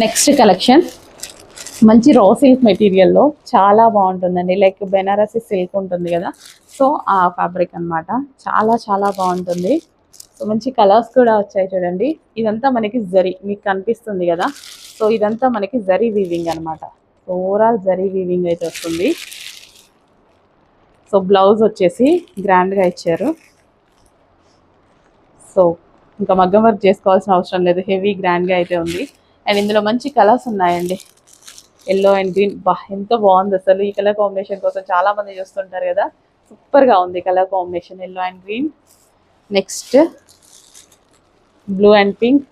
Next collection మంచి raw silk మెటీరియల్లో చాలా బాగుంటుందండి. లైక్ బెనారసి సిల్క్ ఉంటుంది కదా, సో ఆ ఫ్యాబ్రిక్ అనమాట. చాలా చాలా బాగుంటుంది. సో మంచి కలర్స్ కూడా వచ్చాయి చూడండి. ఇదంతా మనకి జరీ మీకు కనిపిస్తుంది కదా, సో ఇదంతా మనకి జరీ వీవింగ్ అనమాట. సో ఓవరాల్ జరీ వీవింగ్ అయితే వస్తుంది. సో బ్లౌజ్ వచ్చేసి గ్రాండ్గా ఇచ్చారు. సో ఇంకా మగ్గం వర్క్ చేసుకోవాల్సిన అవసరం లేదు, హెవీ గ్రాండ్గా అయితే ఉంది. అండ్ ఇందులో మంచి కలర్స్ ఉన్నాయండి. ఎల్లో అండ్ గ్రీన్, బా ఎంత బాగుంది అసలు. ఈ కలర్ కాంబినేషన్ కోసం చాలా మంది చూస్తుంటారు కదా, సూపర్గా ఉంది colour combination yellow and green. Next blue and pink,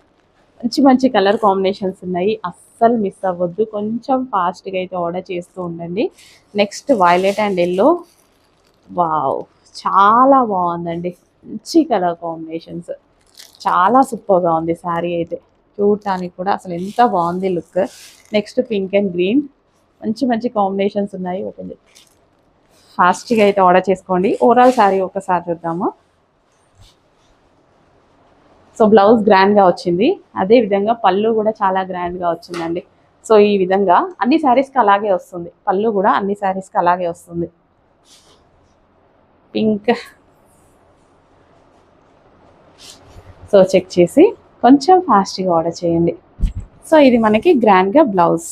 మంచి మంచి కలర్ కాంబినేషన్స్ ఉన్నాయి. అస్సలు మిస్ అవ్వద్దు, కొంచెం ఫాస్ట్గా అయితే ఆర్డర్ చేస్తూ ఉండండి. Next violet and yellow, wow చాలా బాగుందండి. మంచి కలర్ కాంబినేషన్స్, చాలా సూపర్గా ఉంది శారీ అయితే. చూడటానికి కూడా అసలు ఎంత బాగుంది look. Next pink and green, మంచి మంచి కాంబినేషన్స్ ఉన్నాయి. ఓపెన్ ఫాస్ట్గా అయితే ఆర్డర్ చేసుకోండి. ఓవరాల్ శారీ ఒకసారి చూద్దాము. సో బ్లౌజ్ గ్రాండ్గా వచ్చింది, అదే విధంగా పళ్ళు కూడా చాలా గ్రాండ్గా వచ్చిందండి. సో ఈ విధంగా అన్ని శారీస్కి అలాగే వస్తుంది, పళ్ళు కూడా అన్ని శారీస్కి అలాగే వస్తుంది. పింక్, సో చెక్ చేసి కొంచెం ఫాస్ట్గా ఆర్డర్ చేయండి. సో ఇది మనకి గ్రాండ్గా బ్లౌజ్.